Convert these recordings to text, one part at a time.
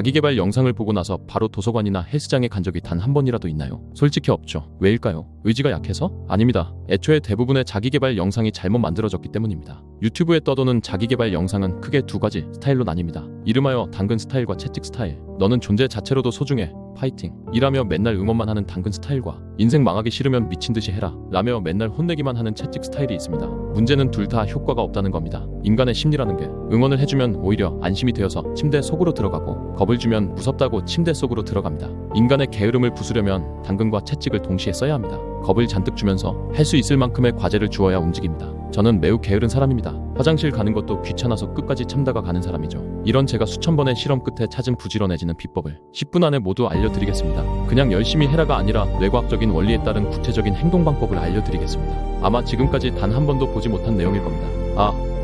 자기계발 영상을 보고 나서 바로 도서관이나 헬스장에 간 적이 단 한 번이라도 있나요? 솔직히 없죠. 왜일까요? 의지가 약해서? 아닙니다. 애초에 대부분의 자기계발 영상이 잘못 만들어졌기 때문입니다. 유튜브에 떠도는 자기계발 영상은 크게 두 가지 스타일로 나뉩니다. 이름하여 당근 스타일과 채찍 스타일. 너는 존재 자체로도 소중해. 파이팅. 이라며 맨날 응원만 하는 당근 스타일과 인생 망하기 싫으면 미친듯이 해라. 라며 맨날 혼내기만 하는 채찍 스타일이 있습니다. 문제는 둘 다 효과가 없다는 겁니다. 인간의 심리라는 게 응원을 해주면 오히려 안심이 되어서 침대 속으로 들어가고 겁을 주면 무섭다고 침대 속으로 들어갑니다. 인간의 게으름을 부수려면 당근과 채찍을 동시에 써야 합니다. 겁을 잔뜩 주면서 할 수 있을 만큼의 과제를 주어야 움직입니다. 저는 매우 게으른 사람입니다. 화장실 가는 것도 귀찮아서 끝까지 참다가 가는 사람이죠. 이런 제가 수천 번의 실험 끝에 찾은 부지런해지는 비법을 10분 안에 모두 알려드리겠습니다. 그냥 열심히 해라가 아니라 뇌과학적인 원리에 따른 구체적인 행동 방법을 알려드리겠습니다. 아마 지금까지 단 한 번도 보지 못한 내용일 겁니다.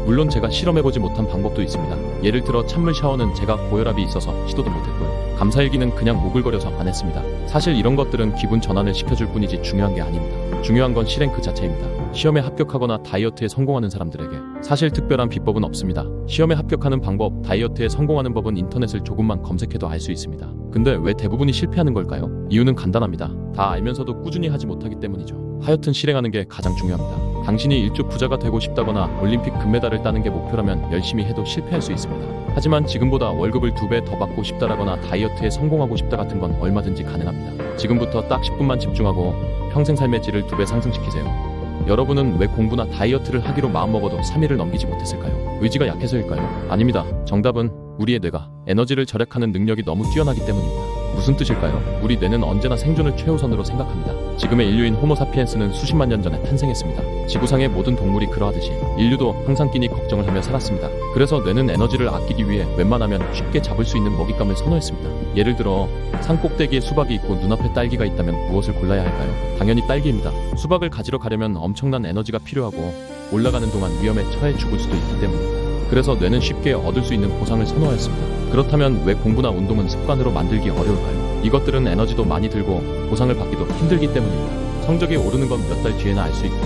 물론 제가 실험해보지 못한 방법도 있습니다. 예를 들어 찬물 샤워는 제가 고혈압이 있어서 시도도 못했고요. 감사일기는 그냥 오글거려서 안 했습니다. 사실 이런 것들은 기분 전환을 시켜줄 뿐이지 중요한 게 아닙니다. 중요한 건 실행 그 자체입니다. 시험에 합격하거나 다이어트에 성공하는 사람들에게 사실 특별한 비법은 없습니다. 시험에 합격하는 방법, 다이어트에 성공하는 법은 인터넷을 조금만 검색해도 알 수 있습니다. 근데 왜 대부분이 실패하는 걸까요? 이유는 간단합니다. 다 알면서도 꾸준히 하지 못하기 때문이죠. 하여튼 실행하는 게 가장 중요합니다. 당신이 일주 부자가 되고 싶다거나 올림픽 금메달을 따는 게 목표라면 열심히 해도 실패할 수 있습니다. 하지만 지금보다 월급을 2배 더 받고 싶다라거나 다이어트에 성공하고 싶다 같은 건 얼마든지 가능합니다. 지금부터 딱 10분만 집중하고 평생 삶의 질을 2배 상승시키세요. 여러분은 왜 공부나 다이어트를 하기로 마음먹어도 3일을 넘기지 못했을까요? 의지가 약해서일까요? 아닙니다. 정답은 우리의 뇌가 에너지를 절약하는 능력이 너무 뛰어나기 때문입니다. 무슨 뜻일까요? 우리 뇌는 언제나 생존을 최우선으로 생각합니다. 지금의 인류인 호모사피엔스는 수십만 년 전에 탄생했습니다. 지구상의 모든 동물이 그러하듯이 인류도 항상 끼니 걱정을 하며 살았습니다. 그래서 뇌는 에너지를 아끼기 위해 웬만하면 쉽게 잡을 수 있는 먹잇감을 선호했습니다. 예를 들어 산 꼭대기에 수박이 있고 눈앞에 딸기가 있다면 무엇을 골라야 할까요? 당연히 딸기입니다. 수박을 가지러 가려면 엄청난 에너지가 필요하고 올라가는 동안 위험에 처해 죽을 수도 있기 때문입니다. 그래서 뇌는 쉽게 얻을 수 있는 보상을 선호하였습니다. 그렇다면 왜 공부나 운동은 습관으로 만들기 어려울까요? 이것들은 에너지도 많이 들고 보상을 받기도 힘들기 때문입니다. 성적이 오르는 건 몇 달 뒤에나 알 수 있고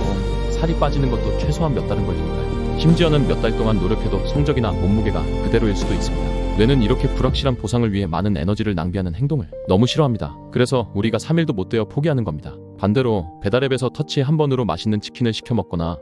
살이 빠지는 것도 최소한 몇 달은 걸리니까요. 심지어는 몇 달 동안 노력해도 성적이나 몸무게가 그대로일 수도 있습니다. 뇌는 이렇게 불확실한 보상을 위해 많은 에너지를 낭비하는 행동을 너무 싫어합니다. 그래서 우리가 3일도 못 되어 포기하는 겁니다. 반대로 배달앱에서 터치 한 번으로 맛있는 치킨을 시켜 먹거나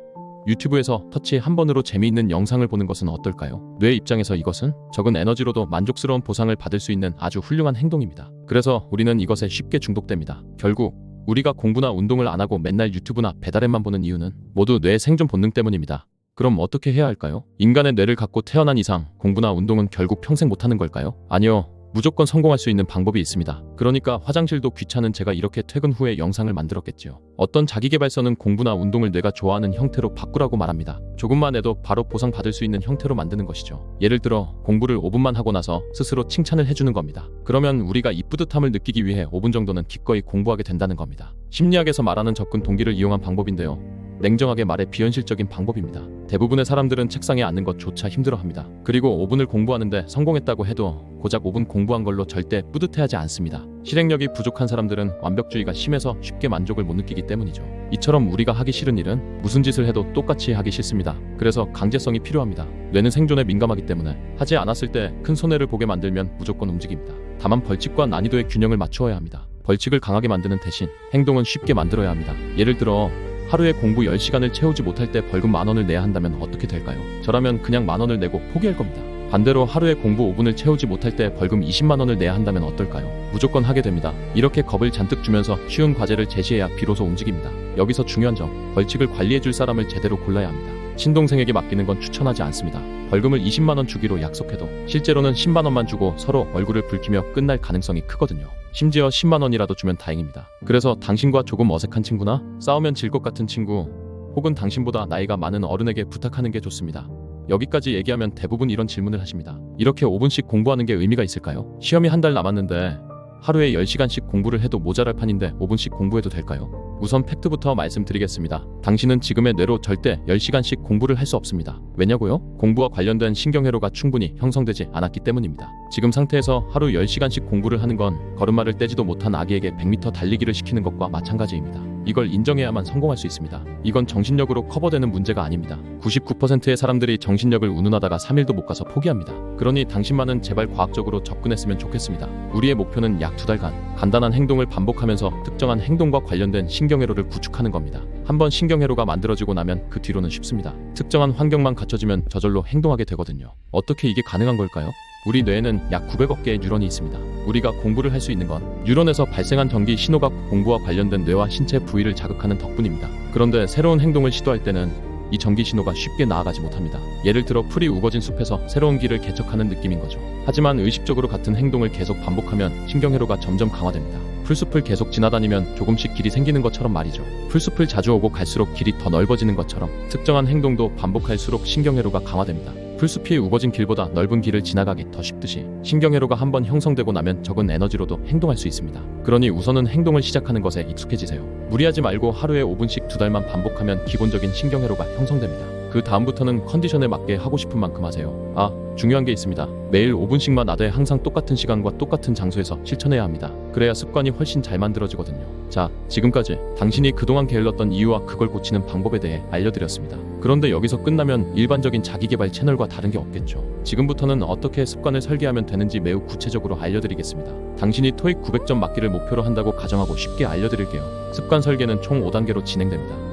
유튜브에서 터치 한 번으로 재미있는 영상을 보는 것은 어떨까요? 뇌 입장에서 이것은 적은 에너지로도 만족스러운 보상을 받을 수 있는 아주 훌륭한 행동입니다. 그래서 우리는 이것에 쉽게 중독됩니다. 결국 우리가 공부나 운동을 안 하고 맨날 유튜브나 배달앱만 보는 이유는 모두 뇌의 생존 본능 때문입니다. 그럼 어떻게 해야 할까요? 인간의 뇌를 갖고 태어난 이상 공부나 운동은 결국 평생 못하는 걸까요? 아니요. 무조건 성공할 수 있는 방법이 있습니다. 그러니까 화장실도 귀찮은 제가 이렇게 퇴근 후에 영상을 만들었겠죠. 어떤 자기계발서는 공부나 운동을 뇌가 좋아하는 형태로 바꾸라고 말합니다. 조금만 해도 바로 보상받을 수 있는 형태로 만드는 것이죠. 예를 들어 공부를 5분만 하고 나서 스스로 칭찬을 해주는 겁니다. 그러면 우리가 이 뿌듯함을 느끼기 위해 5분 정도는 기꺼이 공부하게 된다는 겁니다. 심리학에서 말하는 접근 동기를 이용한 방법인데요. 냉정하게 말해 비현실적인 방법입니다. 대부분의 사람들은 책상에 앉는 것조차 힘들어합니다. 그리고 5분을 공부하는데 성공했다고 해도 고작 5분 공부한 걸로 절대 뿌듯해하지 않습니다. 실행력이 부족한 사람들은 완벽주의가 심해서 쉽게 만족을 못 느끼기 때문이죠. 이처럼 우리가 하기 싫은 일은 무슨 짓을 해도 똑같이 하기 싫습니다. 그래서 강제성이 필요합니다. 뇌는 생존에 민감하기 때문에 하지 않았을 때 큰 손해를 보게 만들면 무조건 움직입니다. 다만 벌칙과 난이도의 균형을 맞추어야 합니다. 벌칙을 강하게 만드는 대신 행동은 쉽게 만들어야 합니다. 예를 들어 하루에 공부 10시간을 채우지 못할 때 벌금 10,000원을 내야 한다면 어떻게 될까요? 저라면 그냥 10,000원을 내고 포기할 겁니다. 반대로 하루에 공부 5분을 채우지 못할 때 벌금 20만 원을 내야 한다면 어떨까요? 무조건 하게 됩니다. 이렇게 겁을 잔뜩 주면서 쉬운 과제를 제시해야 비로소 움직입니다. 여기서 중요한 점, 벌칙을 관리해줄 사람을 제대로 골라야 합니다. 친동생에게 맡기는 건 추천하지 않습니다. 벌금을 20만 원 주기로 약속해도 실제로는 10만 원만 주고 서로 얼굴을 붉히며 끝날 가능성이 크거든요. 심지어 10만 원이라도 주면 다행입니다. 그래서 당신과 조금 어색한 친구나 싸우면 질 것 같은 친구 혹은 당신보다 나이가 많은 어른에게 부탁하는 게 좋습니다. 여기까지 얘기하면 대부분 이런 질문을 하십니다. 이렇게 5분씩 공부하는 게 의미가 있을까요? 시험이 한 달 남았는데 하루에 10시간씩 공부를 해도 모자랄 판인데 5분씩 공부해도 될까요? 우선 팩트부터 말씀드리겠습니다. 당신은 지금의 뇌로 절대 10시간씩 공부를 할 수 없습니다. 왜냐고요? 공부와 관련된 신경회로가 충분히 형성되지 않았기 때문입니다. 지금 상태에서 하루 10시간씩 공부를 하는 건 걸음마를 떼지도 못한 아기에게 100m 달리기를 시키는 것과 마찬가지입니다. 이걸 인정해야만 성공할 수 있습니다. 이건 정신력으로 커버되는 문제가 아닙니다. 99%의 사람들이 정신력을 운운하다가 3일도 못 가서 포기합니다. 그러니 당신만은 제발 과학적으로 접근했으면 좋겠습니다. 우리의 목표는 약 2달간 간단한 행동을 반복하면서 특정한 행동과 관련된 신경회로를 구축하는 겁니다. 한번 신경회로가 만들어지고 나면 그 뒤로는 쉽습니다. 특정한 환경만 갖춰지면 저절로 행동하게 되거든요. 어떻게 이게 가능한 걸까요? 우리 뇌에는 약 900억 개의 뉴런이 있습니다. 우리가 공부를 할 수 있는 건 뉴런에서 발생한 전기 신호가 공부와 관련된 뇌와 신체 부위를 자극하는 덕분입니다. 그런데 새로운 행동을 시도할 때는 이 전기 신호가 쉽게 나아가지 못합니다. 예를 들어 풀이 우거진 숲에서 새로운 길을 개척하는 느낌인 거죠. 하지만 의식적으로 같은 행동을 계속 반복하면 신경회로가 점점 강화됩니다. 풀숲을 계속 지나다니면 조금씩 길이 생기는 것처럼 말이죠. 풀숲을 자주 오고 갈수록 길이 더 넓어지는 것처럼 특정한 행동도 반복할수록 신경회로가 강화됩니다. 풀숲이 우거진 길보다 넓은 길을 지나가기 더 쉽듯이 신경회로가 한번 형성되고 나면 적은 에너지로도 행동할 수 있습니다. 그러니 우선은 행동을 시작하는 것에 익숙해지세요. 무리하지 말고 하루에 5분씩 2달만 반복하면 기본적인 신경회로가 형성됩니다. 그 다음부터는 컨디션에 맞게 하고 싶은 만큼 하세요. 중요한 게 있습니다. 매일 5분씩만 나되 항상 똑같은 시간과 똑같은 장소에서 실천해야 합니다. 그래야 습관이 훨씬 잘 만들어지거든요. 자, 지금까지 당신이 그동안 게을렀던 이유와 그걸 고치는 방법에 대해 알려드렸습니다. 그런데 여기서 끝나면 일반적인 자기개발 채널과 다른 게 없겠죠. 지금부터는 어떻게 습관을 설계하면 되는지 매우 구체적으로 알려드리겠습니다. 당신이 토익 900점 맞기를 목표로 한다고 가정하고 쉽게 알려드릴게요. 습관 설계는 총 5단계로 진행됩니다.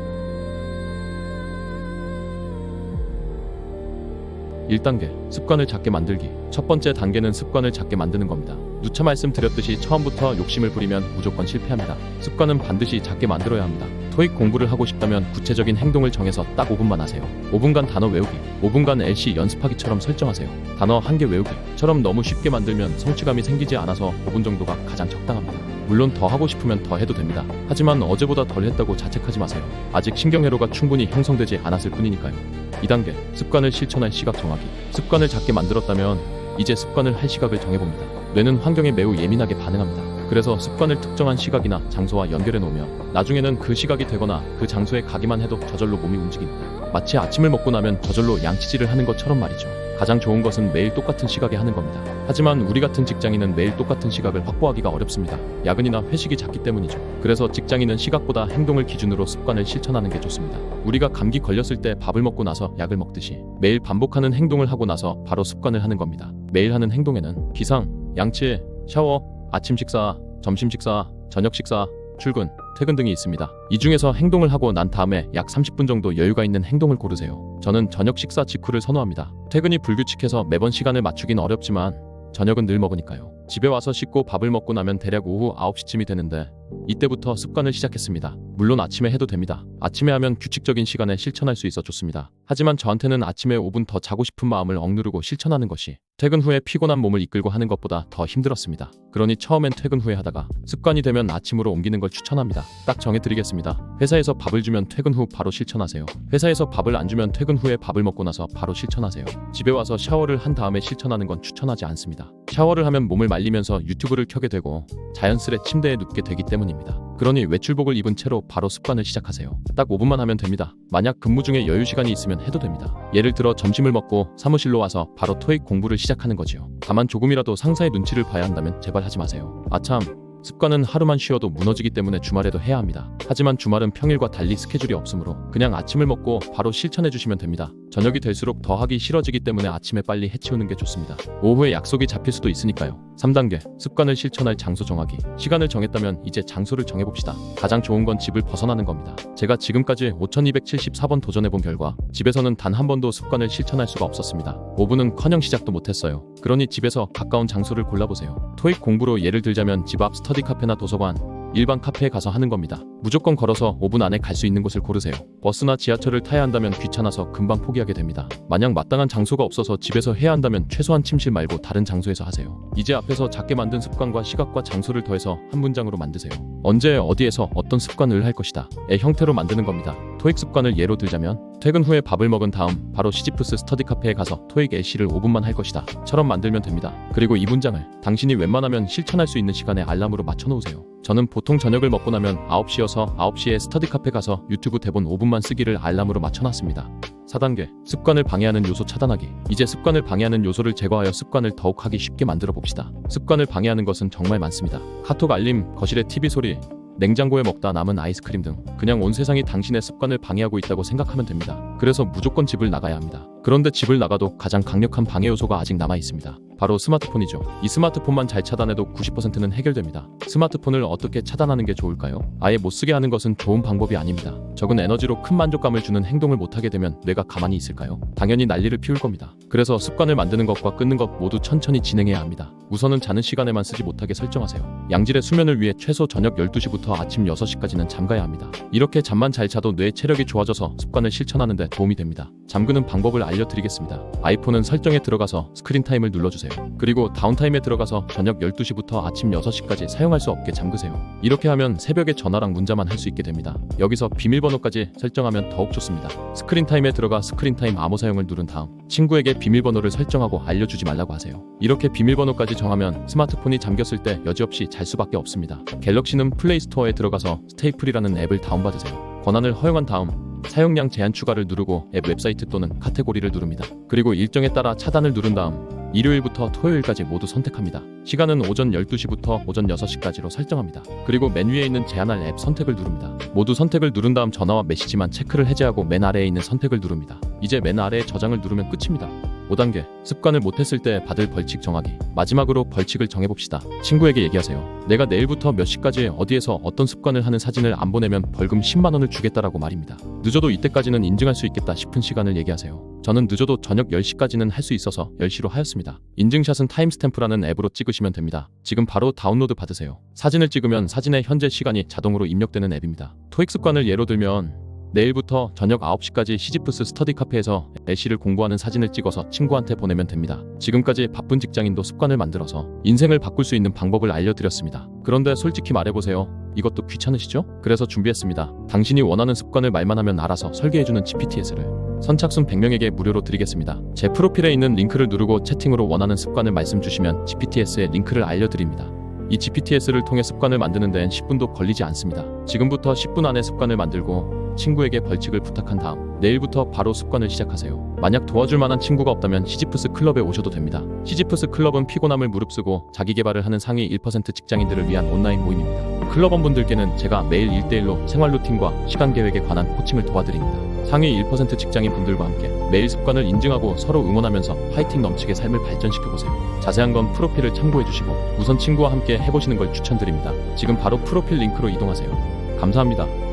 1단계, 습관을 작게 만들기. 첫 번째 단계는 습관을 작게 만드는 겁니다. 누차 말씀드렸듯이 처음부터 욕심을 부리면 무조건 실패합니다. 습관은 반드시 작게 만들어야 합니다. 토익 공부를 하고 싶다면 구체적인 행동을 정해서 딱 5분만 하세요. 5분간 단어 외우기, 5분간 LC 연습하기처럼 설정하세요. 단어 1개 외우기처럼 너무 쉽게 만들면 성취감이 생기지 않아서 5분 정도가 가장 적당합니다. 물론 더 하고 싶으면 더 해도 됩니다. 하지만 어제보다 덜 했다고 자책하지 마세요. 아직 신경회로가 충분히 형성되지 않았을 뿐이니까요. 2단계, 습관을 실천할 시각 정하기. 습관을 작게 만들었다면 이제 습관을 할 시각을 정해봅니다. 뇌는 환경에 매우 예민하게 반응합니다. 그래서 습관을 특정한 시각이나 장소와 연결해 놓으면 나중에는 그 시각이 되거나 그 장소에 가기만 해도 저절로 몸이 움직입니다. 마치 아침을 먹고 나면 저절로 양치질을 하는 것처럼 말이죠. 가장 좋은 것은 매일 똑같은 시각에 하는 겁니다. 하지만 우리 같은 직장인은 매일 똑같은 시각을 확보하기가 어렵습니다. 야근이나 회식이 잦기 때문이죠. 그래서 직장인은 시각보다 행동을 기준으로 습관을 실천하는 게 좋습니다. 우리가 감기 걸렸을 때 밥을 먹고 나서 약을 먹듯이 매일 반복하는 행동을 하고 나서 바로 습관을 하는 겁니다. 매일 하는 행동에는 기상, 양치, 샤워, 아침 식사, 점심 식사, 저녁 식사, 출근, 퇴근 등이 있습니다. 이 중에서 행동을 하고 난 다음에 약 30분 정도 여유가 있는 행동을 고르세요. 저는 저녁 식사 직후를 선호합니다. 퇴근이 불규칙해서 매번 시간을 맞추긴 어렵지만 저녁은 늘 먹으니까요. 집에 와서 씻고 밥을 먹고 나면 대략 오후 9시쯤이 되는데 이때부터 습관을 시작했습니다. 물론 아침에 해도 됩니다. 아침에 하면 규칙적인 시간에 실천할 수 있어 좋습니다. 하지만 저한테는 아침에 5분 더 자고 싶은 마음을 억누르고 실천하는 것이 퇴근 후에 피곤한 몸을 이끌고 하는 것보다 더 힘들었습니다. 그러니 처음엔 퇴근 후에 하다가 습관이 되면 아침으로 옮기는 걸 추천합니다. 딱 정해드리겠습니다. 회사에서 밥을 주면 퇴근 후 바로 실천하세요. 회사에서 밥을 안 주면 퇴근 후에 밥을 먹고 나서 바로 실천하세요. 집에 와서 샤워를 한 다음에 실천하는 건 추천하지 않습니다. 샤워를 하면 몸을 말리면서 유튜브를 켜게 되고 자연스레 침대에 눕게 되기 때문입니다. 그러니 외출복을 입은 채로 바로 습관을 시작하세요. 딱 5분만 하면 됩니다. 만약 근무 중에 여유 시간이 있으면 해도 됩니다. 예를 들어 점심을 먹고 사무실로 와서 바로 토익 공부를 시작하는 거지요. 다만 조금이라도 상사의 눈치를 봐야 한다면 제발 하지 마세요. 아참, 습관은 하루만 쉬어도 무너지기 때문에 주말에도 해야 합니다. 하지만 주말은 평일과 달리 스케줄이 없으므로 그냥 아침을 먹고 바로 실천해 주시면 됩니다. 저녁이 될수록 더 하기 싫어지기 때문에 아침에 빨리 해치우는 게 좋습니다. 오후에 약속이 잡힐 수도 있으니까요. 3단계, 습관을 실천할 장소 정하기. 시간을 정했다면 이제 장소를 정해봅시다. 가장 좋은 건 집을 벗어나는 겁니다. 제가 지금까지 5274번 도전해본 결과 집에서는 단 한 번도 습관을 실천할 수가 없었습니다. 5분은커녕 시작도 못했어요. 그러니 집에서 가까운 장소를 골라보세요. 토익 공부로 예를 들자면 집 앞 스터디 카페나 도서관, 일반 카페에 가서 하는 겁니다. 무조건 걸어서 5분 안에 갈 수 있는 곳을 고르세요. 버스나 지하철을 타야 한다면 귀찮아서 금방 포기하게 됩니다. 만약 마땅한 장소가 없어서 집에서 해야 한다면 최소한 침실 말고 다른 장소에서 하세요. 이제 앞에서 작게 만든 습관과 시각과 장소를 더해서 한 문장으로 만드세요. 언제 어디에서 어떤 습관을 할 것이다 의 형태로 만드는 겁니다. 토익 습관을 예로 들자면 퇴근 후에 밥을 먹은 다음 바로 시지프스 스터디 카페에 가서 토익 LC를 5분만 할 것이다 처럼 만들면 됩니다. 그리고 이 문장을 당신이 웬만하면 실천할 수 있는 시간에 알람으로 맞춰 놓으세요. 저는 보통 저녁을 먹고 나면 9시여서 9시에 스터디 카페 가서 유튜브 대본 5분만 쓰기를 알람으로 맞춰놨습니다. 4단계, 습관을 방해하는 요소 차단하기. 이제 습관을 방해하는 요소를 제거하여 습관을 더욱 하기 쉽게 만들어 봅시다. 습관을 방해하는 것은 정말 많습니다. 카톡 알림, 거실의 TV 소리, 냉장고에 먹다 남은 아이스크림 등 그냥 온 세상이 당신의 습관을 방해하고 있다고 생각하면 됩니다. 그래서 무조건 집을 나가야 합니다. 그런데 집을 나가도 가장 강력한 방해 요소가 아직 남아 있습니다. 바로 스마트폰이죠. 이 스마트폰만 잘 차단해도 90%는 해결됩니다. 스마트폰을 어떻게 차단하는 게 좋을까요? 아예 못 쓰게 하는 것은 좋은 방법이 아닙니다. 적은 에너지로 큰 만족감을 주는 행동을 못하게 되면 뇌가 가만히 있을까요? 당연히 난리를 피울 겁니다. 그래서 습관을 만드는 것과 끊는 것 모두 천천히 진행해야 합니다. 우선은 자는 시간에만 쓰지 못하게 설정하세요. 양질의 수면을 위해 최소 저녁 12시부터 아침 6시까지는 잠가야 합니다. 이렇게 잠만 잘 자도 뇌 체력이 좋아져서 습관을 실천하는 데 도움이 됩니다. 잠그는 방법을 알려드리겠습니다. 아이폰은 설정에 들어가서 스크린 타임을 눌러주세요. 그리고 다운타임에 들어가서 저녁 12시부터 아침 6시까지 사용할 수 없게 잠그세요. 이렇게 하면 새벽에 전화랑 문자만 할 수 있게 됩니다. 여기서 비밀번호까지 설정하면 더욱 좋습니다. 스크린 타임에 들어가 스크린 타임 암호 사용을 누른 다음 친구에게 비밀번호를 설정하고 알려주지 말라고 하세요. 이렇게 비밀번호까지 정하면 스마트폰이 잠겼을 때 여지없이 잘 수밖에 없습니다. 갤럭시는 플레이스토어에 들어가서 스테이플이라는 앱을 다운받으세요. 권한을 허용한 다음 사용량 제한 추가를 누르고 앱 웹사이트 또는 카테고리를 누릅니다. 그리고 일정에 따라 차단을 누른 다음 일요일부터 토요일까지 모두 선택합니다. 시간은 오전 12시부터 오전 6시까지로 설정합니다. 그리고 맨 위에 있는 제한할 앱 선택을 누릅니다. 모두 선택을 누른 다음 전화와 메시지만 체크를 해제하고 맨 아래에 있는 선택을 누릅니다. 이제 맨 아래에 저장을 누르면 끝입니다. 5단계, 습관을 못했을 때 받을 벌칙 정하기. 마지막으로 벌칙을 정해봅시다. 친구에게 얘기하세요. 내가 내일부터 몇 시까지 어디에서 어떤 습관을 하는 사진을 안 보내면 벌금 10만 원을 주겠다라고 말입니다. 늦어도 이때까지는 인증할 수 있겠다 싶은 시간을 얘기하세요. 저는 늦어도 저녁 10시까지는 할 수 있어서 10시로 하였습니다. 인증샷은 타임스탬프라는 앱으로 찍으시면 됩니다. 지금 바로 다운로드 받으세요. 사진을 찍으면 사진의 현재 시간이 자동으로 입력되는 앱입니다. 토익 습관을 예로 들면 내일부터 저녁 9시까지 시지프스 스터디 카페에서 애쉬를 공부하는 사진을 찍어서 친구한테 보내면 됩니다. 지금까지 바쁜 직장인도 습관을 만들어서 인생을 바꿀 수 있는 방법을 알려드렸습니다. 그런데 솔직히 말해보세요. 이것도 귀찮으시죠? 그래서 준비했습니다. 당신이 원하는 습관을 말만 하면 알아서 설계해주는 GPTS를 선착순 100명에게 무료로 드리겠습니다. 제 프로필에 있는 링크를 누르고 채팅으로 원하는 습관을 말씀 주시면 GPTS의 링크를 알려드립니다. 이 GPTS를 통해 습관을 만드는 데는 10분도 걸리지 않습니다. 지금부터 10분 안에 습관을 만들고 친구에게 벌칙을 부탁한 다음 내일부터 바로 습관을 시작하세요. 만약 도와줄 만한 친구가 없다면 시지프스 클럽에 오셔도 됩니다. 시지프스 클럽은 피곤함을 무릅쓰고 자기 개발을 하는 상위 1% 직장인들을 위한 온라인 모임입니다. 클럽원분들께는 제가 매일 1대1로 생활 루틴과 시간 계획에 관한 코칭을 도와드립니다. 상위 1% 직장인 분들과 함께 매일 습관을 인증하고 서로 응원하면서 파이팅 넘치게 삶을 발전시켜보세요. 자세한 건 프로필을 참고해주시고 우선 친구와 함께 해보시는 걸 추천드립니다. 지금 바로 프로필 링크로 이동하세요. 감사합니다.